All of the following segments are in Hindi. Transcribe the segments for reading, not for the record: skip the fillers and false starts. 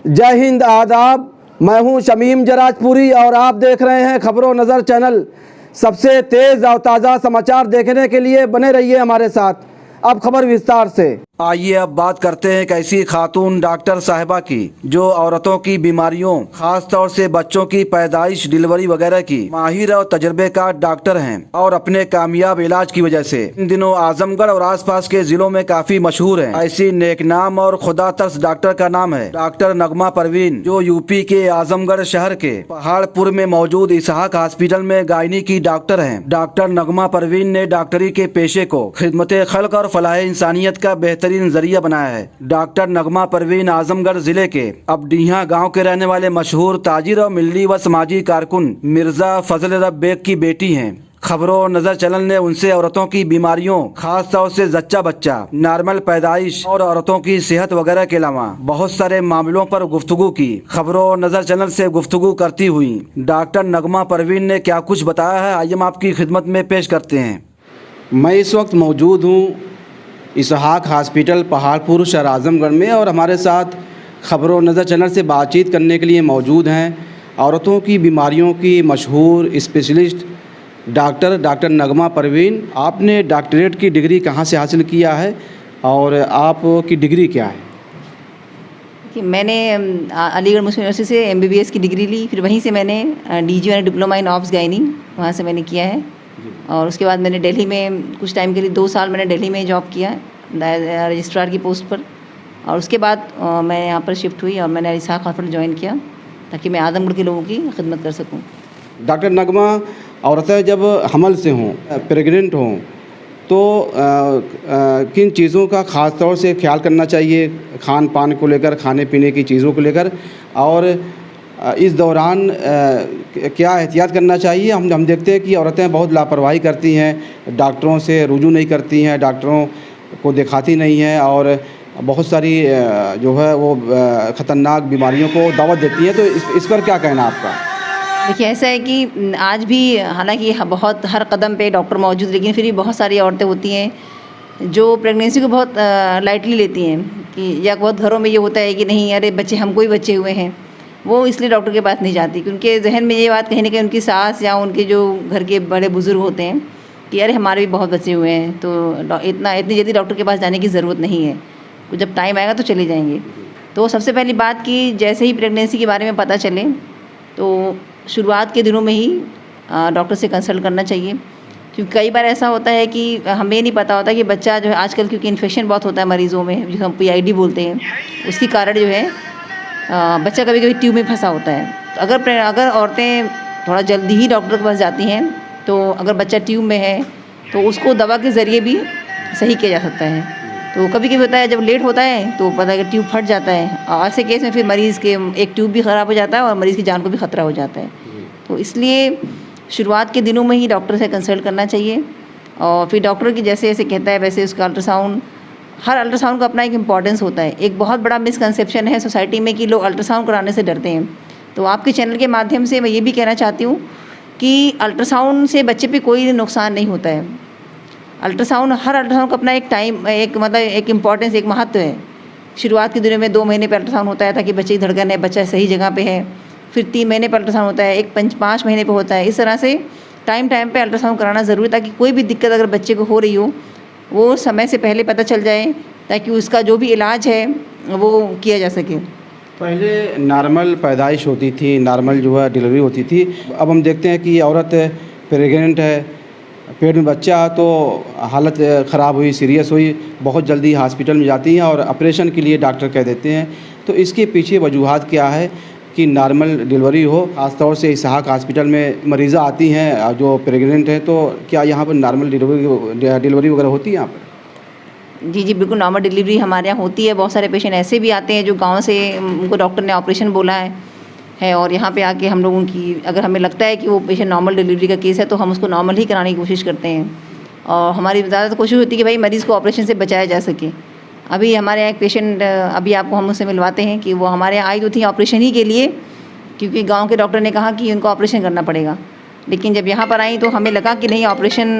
जय हिंद, आदाब। मैं हूं शमीम जराजपुरी और आप देख रहे हैं खबरों नज़र चैनल। सबसे तेज़ और ताज़ा समाचार देखने के लिए बने रहिए हमारे साथ। अब खबर विस्तार से। आइए अब बात करते हैं एक ऐसी खातून डॉक्टर साहिबा की जो औरतों की बीमारियों, खास तौर से बच्चों की पैदाइश, डिलीवरी वगैरह की माहिर और तजर्बेकार डॉक्टर हैं और अपने कामयाब इलाज की वजह से इन दिनों आजमगढ़ और आसपास के जिलों में काफी मशहूर हैं। ऐसी नेकनाम और खुदा तरस डॉक्टर का नाम है डॉक्टर नगमा परवीन, जो यूपी के आजमगढ़ शहर के पहाड़पुर में मौजूद इसहाक हॉस्पिटल में गायनी की डॉक्टर हैं। डॉक्टर नगमा परवीन ने डॉक्टरी के पेशे को खिदमत खल्क और फलाह इंसानियत का बेहतरीन जरिया बनाया है। डॉक्टर नगमा परवीन आजमगढ़ जिले के अबडीहा गांव के रहने वाले मशहूर ताजिर और मिल्ली व समाजी कारकुन मिर्जा फजल रब बेग की बेटी हैं। खबरों नजर चैनल ने उनसे औरतों की बीमारियों, खास तौर से जच्चा बच्चा, नॉर्मल पैदाइश और औरतों की सेहत वगैरह के अलावा बहुत सारे मामलों पर गुफ्तगू की। खबरों नजर चैनल से गुफ्तगू करती हुई डॉक्टर नगमा परवीन ने क्या कुछ बताया है, आइए हम आपकी खिदमत में पेश करते हैं। मैं इस वक्त मौजूद हूँ इसहाक हॉस्पिटल पहाड़पुर शहर आजमगढ़ में और हमारे साथ खबरों नज़र चैनल से बातचीत करने के लिए मौजूद हैं औरतों की बीमारियों की मशहूर स्पेशलिस्ट डॉक्टर नगमा परवीन। आपने डॉक्टरेट की डिग्री कहाँ से हासिल किया है और आपकी डिग्री क्या है? कि मैंने अलीगढ़ मुस्लिम यूनिवर्सिटी से MBBS की डिग्री ली, फिर वहीं से मैंने DGO यानी डिप्लोमा इन ऑब्स गायनी वहाँ से मैंने किया है। और उसके बाद मैंने दिल्ली में कुछ टाइम के लिए 2 साल मैंने दिल्ली में जॉब किया रजिस्ट्रार की पोस्ट पर। और उसके बाद मैं यहाँ पर शिफ्ट हुई और मैंने इसहाक हॉस्पिटल ज्वाइन किया ताकि मैं आजमगढ़ के लोगों की खिदमत कर सकूँ। डॉक्टर नगमा, औरतें जब हमल से हों, प्रेग्नेंट हों, तो किन चीज़ों का ख़ास तौर से ख्याल करना चाहिए खान पान को लेकर, खाने पीने की चीज़ों को लेकर, और इस दौरान क्या एहतियात करना चाहिए? हम देखते हैं कि औरतें बहुत लापरवाही करती हैं, डॉक्टरों से रुजू नहीं करती हैं, डॉक्टरों को दिखाती नहीं हैं और बहुत सारी जो है वो ख़तरनाक बीमारियों को दावत देती हैं। तो इस पर क्या कहना आपका? देखिए, ऐसा है कि आज भी हालांकि बहुत हर कदम पे डॉक्टर मौजूद, लेकिन फिर भी बहुत सारी औरतें होती हैं जो प्रेगनेंसी को बहुत लाइटली लेती हैं कि या बहुत घरों में ये होता है कि नहीं, अरे बच्चे, हमको ही बच्चे हुए हैं, वो इसलिए डॉक्टर के पास नहीं जाती क्योंकि जहन में ये बात कहीं ना कहीं उनकी सास या उनके जो घर के बड़े बुज़ुर्ग होते हैं कि अरे हमारे भी बहुत बच्चे हुए हैं, तो इतनी जल्दी डॉक्टर के पास जाने की ज़रूरत नहीं है, जब टाइम आएगा तो चले जाएंगे। तो सबसे पहली बात कि जैसे ही प्रेगनेंसी के बारे में पता चले तो शुरुआत के दिनों में ही डॉक्टर से कंसल्ट करना चाहिए, क्योंकि कई बार ऐसा होता है कि हमें नहीं पता होता कि बच्चा जो है आजकल, क्योंकि इन्फेक्शन बहुत होता है मरीज़ों में, जिसे हम PID बोलते हैं, उसके कारण जो है बच्चा कभी कभी ट्यूब में फंसा होता है। तो अगर औरतें थोड़ा जल्दी ही डॉक्टर के पास जाती हैं तो अगर बच्चा ट्यूब में है तो उसको दवा के ज़रिए भी सही किया जा सकता है। तो कभी कभी होता है जब लेट होता है तो पता है कि ट्यूब फट जाता है, और ऐसे केस में फिर मरीज़ के एक ट्यूब भी ख़राब हो जाता है और मरीज़ की जान को भी ख़तरा हो जाता है। तो इसलिए शुरुआत के दिनों में ही डॉक्टर से कंसल्ट करना चाहिए। और फिर डॉक्टर की जैसे जैसे कहता है वैसे उसका अल्ट्रासाउंड, हर अल्ट्रासाउंड का अपना एक इम्पॉर्टेंस होता है। एक बहुत बड़ा मिसकंसेप्शन है सोसाइटी में कि लोग अल्ट्रासाउंड कराने से डरते हैं। तो आपके चैनल के माध्यम से मैं ये भी कहना चाहती हूँ कि अल्ट्रासाउंड से बच्चे पे कोई नुकसान नहीं होता है। हर अल्ट्रासाउंड का अपना एक टाइम, एक इम्पॉर्टेंस, एक महत्व है। शुरुआत के दिनों में 2 महीने पर अल्ट्रासाउंड होता है ताकि बच्चे की धड़कन है, बच्चा सही जगह पे है। फिर 3 महीने पर अल्ट्रासाउंड होता है, एक 5 महीने पर होता है। इस तरह से टाइम पे अल्ट्रासाउंड कराना ज़रूरी, ताकि कोई भी दिक्कत अगर बच्चे को हो रही हो वो समय से पहले पता चल जाए, ताकि उसका जो भी इलाज है वो किया जा सके। पहले नॉर्मल पैदाइश होती थी, नॉर्मल जो है डिलीवरी होती थी। अब हम देखते हैं कि औरत प्रेग्नेंट है, पेट में बच्चा, तो हालत ख़राब हुई, सीरियस हुई, बहुत जल्दी हॉस्पिटल में जाती हैं और ऑपरेशन के लिए डॉक्टर कह देते हैं। तो इसके पीछे वजूहात क्या है कि नॉर्मल डिलीवरी हो? खासतौर से इसहाक हॉस्पिटल में मरीज़ा आती हैं जो प्रेग्नेंट हैं, तो क्या यहाँ पर नॉर्मल डिलीवरी वगैरह होती है यहाँ पर? जी, बिल्कुल नॉर्मल डिलीवरी हमारे यहाँ होती है। बहुत सारे पेशेंट ऐसे भी आते हैं जो गांव से, उनको डॉक्टर ने ऑपरेशन बोला है और यहाँ पे आके हम लोगों की, अगर हमें लगता है कि वो पेशेंट नॉर्मल डिलीवरी का केस है तो हम उसको नॉर्मल ही कराने की कोशिश करते हैं। और हमारी ज़्यादा कोशिश होती है कि भाई मरीज़ को ऑपरेशन से बचाया जा सके। अभी हमारे यहाँ एक पेशेंट, अभी आपको हम उससे मिलवाते हैं कि वो हमारे यहाँ आई तो थी ऑपरेशन ही के लिए, क्योंकि गाँव के डॉक्टर ने कहा कि उनको ऑपरेशन करना पड़ेगा। लेकिन जब यहाँ पर आई तो हमें लगा कि नहीं, ऑपरेशन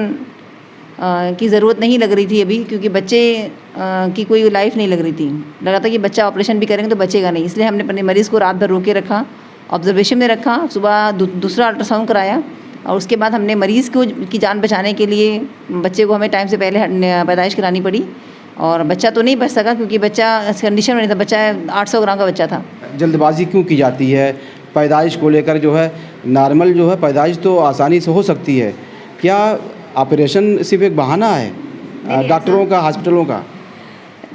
की ज़रूरत नहीं लग रही थी अभी, क्योंकि बच्चे की कोई लाइफ नहीं लग रही थी। लगा था कि बच्चा ऑपरेशन भी करेंगे तो बचेगा नहीं, इसलिए हमने अपने मरीज़ को रात भर रोके रखा, ऑब्जर्वेशन में रखा। सुबह दूसरा अल्ट्रासाउंड कराया और उसके बाद हमने मरीज़ को की जान बचाने के लिए बच्चे को हमें टाइम से पहले पैदाइश करानी पड़ी। और बच्चा तो नहीं बच सका क्योंकि बच्चा इस कंडीशन में नहीं था, बच्चा 800 ग्राम का बच्चा था। जल्दबाजी क्यों की जाती है पैदाइश को लेकर? जो है नॉर्मल जो है पैदाइश तो आसानी से हो सकती है, क्या ऑपरेशन सिर्फ एक बहाना है डॉक्टरों का, हॉस्पिटलों का?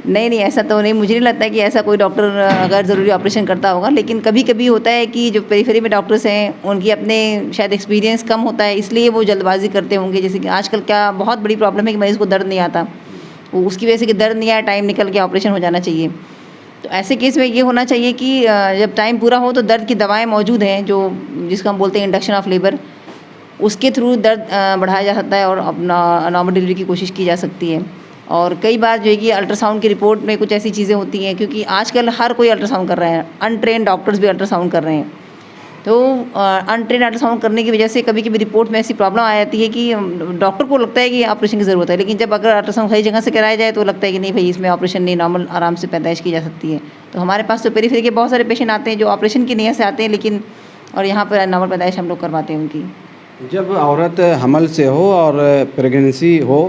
नहीं, ऐसा तो नहीं, मुझे नहीं लगता कि ऐसा कोई डॉक्टर अगर ज़रूरी ऑपरेशन करता होगा। लेकिन कभी कभी होता है कि जो पेरिफेरी में डॉक्टर्स हैं उनकी अपने शायद एक्सपीरियंस कम होता है, इसलिए वो जल्दबाजी करते होंगे। जैसे कि आजकल क्या बहुत बड़ी प्रॉब्लम है कि मरीज़ को दर्द नहीं आता, वो उसकी वजह से कि दर्द नहीं आया, टाइम निकल के ऑपरेशन हो जाना चाहिए। तो ऐसे केस में ये होना चाहिए कि जब टाइम पूरा हो तो दर्द की दवाएँ मौजूद हैं, जो जिसको हम बोलते हैं इंडक्शन ऑफ लेबर, उसके थ्रू दर्द बढ़ाया जा सकता है और अपना नॉर्मल डिलीवरी की कोशिश की जा सकती है। और कई बार जो है कि अल्ट्रासाउंड की रिपोर्ट में कुछ ऐसी चीज़ें होती हैं, क्योंकि आजकल हर कोई अल्ट्रासाउंड कर रहा है, अनट्रेन्ड डॉक्टर्स भी अल्ट्रासाउंड कर रहे हैं। तो अनट्रेन्ड अल्ट्रासाउंड करने की वजह से कभी कभी रिपोर्ट में ऐसी प्रॉब्लम आ जाती है कि डॉक्टर को लगता है कि ऑपरेशन की ज़रूरत है, लेकिन जब अगर अल्ट्रासाउंड सही जगह से कराया जाए तो लगता है कि नहीं भाई, इसमें ऑपरेशन नहीं, नॉर्मल आराम से पैदाइश की जा सकती है। तो हमारे पास तो पेरिफेरी के बहुत सारे पेशेंट आते हैं जो ऑपरेशन की नीयत से आते हैं, लेकिन और यहाँ पर नॉर्मल पैदाइश हम लोग करवाते हैं उनकी। जब औरत हमल से हो और प्रेगनेंसी हो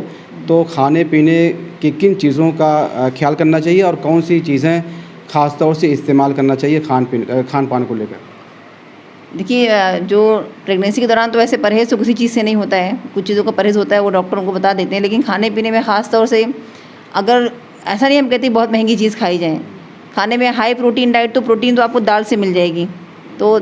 तो खाने पीने की किन चीज़ों का ख्याल करना चाहिए और कौन सी चीज़ें ख़ास तौर से इस्तेमाल करना चाहिए खान पान को लेकर? देखिए, जो प्रेगनेंसी के दौरान तो वैसे परहेज़ तो किसी चीज़ से नहीं होता है, कुछ चीज़ों का परहेज़ होता है, वो डॉक्टर उनको बता देते हैं। लेकिन खाने पीने में ख़ास तौर से अगर ऐसा नहीं हम कहते बहुत महंगी चीज़ खाई जाए, खाने में हाई प्रोटीन डाइट, तो प्रोटीन तो आपको दाल से मिल जाएगी। तो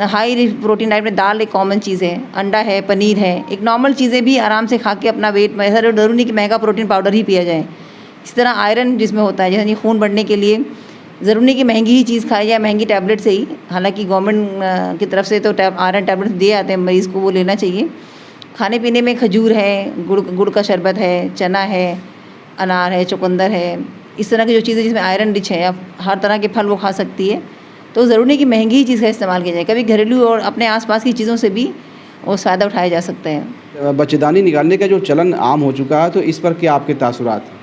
हाई प्रोटीन डाइट में दाल एक कॉमन चीज़ है, अंडा है, पनीर है, एक नॉर्मल चीज़ें भी आराम से खा के अपना वेट, ऐसा जरूरी नहीं कि महंगा प्रोटीन पाउडर ही पिया जाए। इस तरह आयरन जिसमें होता है, जैसे खून बढ़ने के लिए ज़रूरी नहीं कि महंगी ही चीज़ खाई जाए, महंगी टैबलेट से ही। हालांकि गवर्नमेंट की तरफ से तो आयरन टैबलेट दिए आते हैं मरीज़ को, वो लेना चाहिए। खाने पीने में खजूर है, गुड़ का शरबत है, चना है, अनार है, चुकंदर है, इस तरह की जो चीज़ें जिसमें आयरन रिच है, हर तरह के फल वो खा सकती है। तो ज़रूरी नहीं कि महंगी ही चीज़ का इस्तेमाल किया जाए, कभी घरेलू और अपने आसपास की चीज़ों से भी वो फ़ायदा उठाया जा सकता है। बच्चेदानी निकालने का जो चलन आम हो चुका है, तो इस पर क्या आपके तासुरात हैं?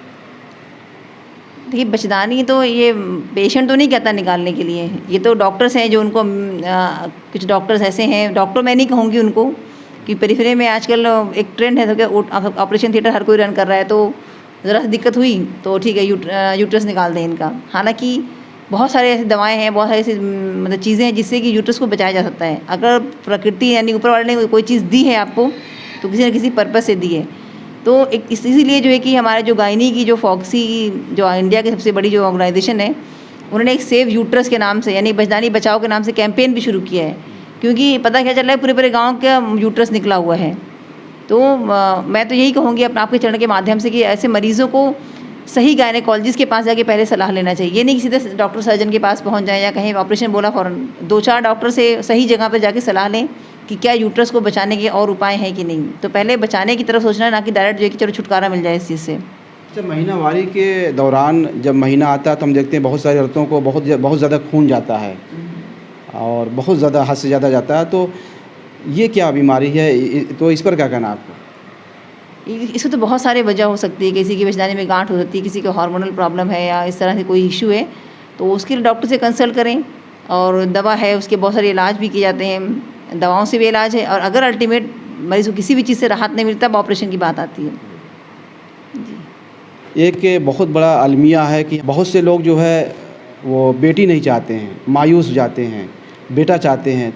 देखिए, बच्चेदानी तो ये पेशेंट तो नहीं कहता निकालने के लिए, ये तो डॉक्टर्स हैं जो उनको कुछ डॉक्टर्स ऐसे हैं, डॉक्टर मैं नहीं कहूँगी उनको, कि पेरिफेरी में आजकल एक ट्रेंड है तो ऑपरेशन थिएटर हर कोई रन कर रहा है, तो ज़रा सी दिक्कत हुई तो ठीक है यूट्रस निकाल दें इनका। हालांकि बहुत सारे ऐसी दवाएं हैं, बहुत सारी ऐसी मतलब चीज़ें हैं जिससे कि यूट्रस को बचाया जा सकता है। अगर प्रकृति यानी ऊपर वाले ने कोई चीज़ दी है आपको, तो किसी न किसी पर्पज़ से दी है। तो एक इसीलिए जो है कि हमारे जो गायनी की जो फॉक्सी, जो इंडिया की सबसे बड़ी जो ऑर्गेनाइजेशन है, उन्होंने एक सेव यूट्रस के नाम से, यानी बच्चेदानी बचाओ के नाम से कैंपेन भी शुरू किया है, क्योंकि पता क्या चल रहा है, पूरे पूरे गाँव का यूट्रस निकला हुआ है। तो मैं तो यही कहूँगी अपने आपके चरण के माध्यम से कि ऐसे मरीज़ों को सही गायनेकोलॉजिस्ट के पास जाके पहले सलाह लेना चाहिए। ये नहीं कि सीधे डॉक्टर सर्जन के पास पहुंच जाए या कहीं ऑपरेशन बोला फ़ौरन 2-4 डॉक्टर से सही जगह पर जाके सलाह लें कि क्या यूट्रस को बचाने के और उपाय हैं कि नहीं। तो पहले बचाने की तरफ सोचना है, ना कि डायरेक्ट जो है कि चलो छुटकारा मिल जाए इस चीज़ से। अच्छा, महीनावारी के दौरान जब महीना आता है तो हम देखते हैं बहुत सारी औरतों को बहुत ज़्यादा खून जाता है और बहुत ज़्यादा हद से ज़्यादा जाता है, तो ये क्या बीमारी है? तो इस पर क्या कहना आपको? इसको तो बहुत सारे वजह हो सकती है, किसी की बच्चेदानी में गांठ हो सकती है, किसी को हार्मोनल प्रॉब्लम है या इस तरह से कोई इशू है, तो उसके लिए डॉक्टर से कंसल्ट करें। और दवा है, उसके बहुत सारे इलाज भी किए जाते हैं, दवाओं से भी इलाज है। और अगर अल्टीमेट मरीज़ को किसी भी चीज़ से राहत नहीं मिलता, तब ऑपरेशन की बात आती है। एक बहुत बड़ा अलमिया है कि बहुत से लोग जो है वो बेटी नहीं चाहते हैं, मायूस जाते हैं, बेटा चाहते हैं।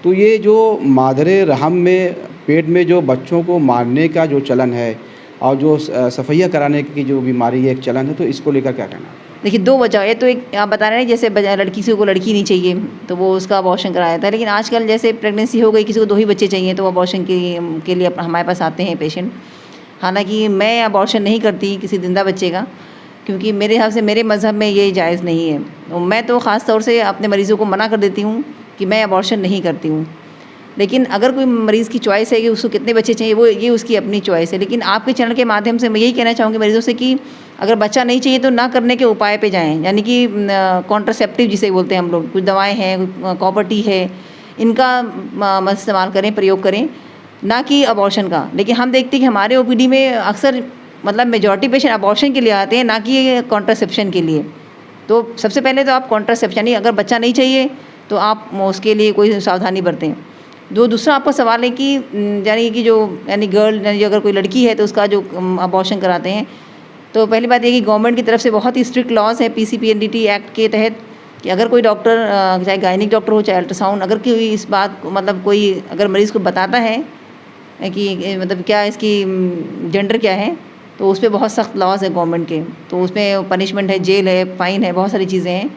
तो ये जो मादरे रहम में पेट में जो बच्चों को मारने का जो चलन है और जो सफैया कराने की जो बीमारी है, एक चलन है, तो इसको लेकर क्या कहना? देखिए, 2 वजह है। तो एक आप बता रहे हैं जैसे लड़की से को लड़की नहीं चाहिए तो वो उसका अबॉर्शन कराया जाता है, लेकिन आजकल जैसे प्रेगनेंसी हो गई, किसी को 2 ही बच्चे चाहिए तो अबॉर्शन के लिए हमारे पास आते हैं पेशेंट। हालांकि मैं अबॉर्शन नहीं करती किसी जिंदा बच्चे का, क्योंकि मेरे हिसाब से मेरे मज़हब में ये जायज़ नहीं है। तो मैं तो ख़ास तौर से अपने मरीज़ों को मना कर देती हूँ कि मैं अबॉर्शन नहीं करती हूँ। लेकिन अगर कोई मरीज़ की चॉइस है कि उसको कितने बच्चे चाहिए, वो ये उसकी अपनी चॉइस है। लेकिन आपके चैनल के माध्यम से मैं यही कहना चाहूँगी मरीज़ों से कि अगर बच्चा नहीं चाहिए तो ना करने के उपाय पे जाएं, यानी कि कॉन्ट्रासेप्टिव जिसे बोलते हैं हम लोग, कुछ दवाएं हैं, कॉपर टी है, इनका इस्तेमाल करें, प्रयोग करें। ना कि अबॉर्शन का। लेकिन हम देखते हैं कि हमारे ओपीडी में अक्सर मतलब मेजॉरिटी पेशेंट अबॉर्शन के लिए आते हैं, ना कि कॉन्ट्रासेप्शन के लिए। तो सबसे पहले तो आप कॉन्ट्रासेप्शन, यानी अगर बच्चा नहीं चाहिए तो आप उसके लिए कोई सावधानी बरतें। दूसरा आपका सवाल है कि यानी कि यानी गर्ल, यानी अगर कोई लड़की है तो उसका जो अबॉर्शन कराते हैं, तो पहली बात ये कि गवर्नमेंट की तरफ से बहुत ही स्ट्रिक्ट लॉज है PCPNDT एक्ट के तहत कि अगर कोई डॉक्टर, चाहे गायनिक डॉक्टर हो चाहे अल्ट्रासाउंड, अगर कोई इस बात को मतलब कोई अगर मरीज़ को बताता है कि मतलब क्या इसकी जेंडर क्या है, तो उस पर बहुत सख्त लॉज है गवर्नमेंट के। तो उसमें पनिशमेंट है, जेल है, फ़ाइन है, बहुत सारी चीज़ें हैं।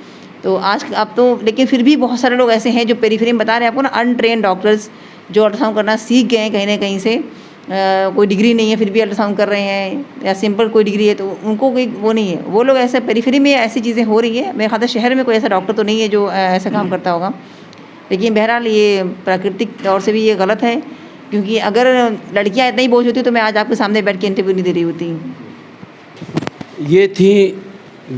तो आज अब तो, लेकिन फिर भी बहुत सारे लोग ऐसे हैं जो पेरीफेरी में बता रहे हैं आपको ना, अनट्रेन डॉक्टर्स जो अल्ट्रासाउंड करना सीख गए हैं कहीं ना कहीं से, कोई डिग्री नहीं है फिर भी अल्ट्रासाउंड कर रहे हैं, या सिंपल कोई डिग्री है तो उनको कोई वो नहीं है। वो लोग ऐसे पेरीफेरी में ऐसी चीज़ें हो रही है। मेरे ख्याल से शहर में कोई ऐसा डॉक्टर तो नहीं है जो ऐसा काम करता होगा। लेकिन बहरहाल ये प्राकृतिक तौर से भी ये गलत है, क्योंकि अगर लड़कियां इतना ही बोझ होती तो मैं आज आपके सामने बैठ के इंटरव्यू नहीं दे रही होती। ये थी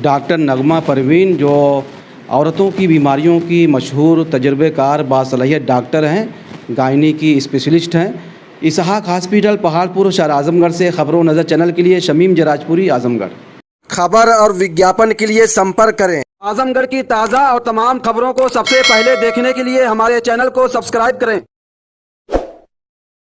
डॉक्टर नगमा परवीन, जो औरतों की बीमारियों की मशहूर तजर्बेकार बासलाहियत डॉक्टर हैं, गायनी की स्पेशलिस्ट हैं। इसहाक हॉस्पिटल, पहाड़पुर, शहर आजमगढ़ से खबरों नज़र चैनल के लिए शमीम जराजपुरी, आजमगढ़। खबर और विज्ञापन के लिए संपर्क करें। आजमगढ़ की ताज़ा और तमाम खबरों को सबसे पहले देखने के लिए हमारे चैनल को सब्सक्राइब करें।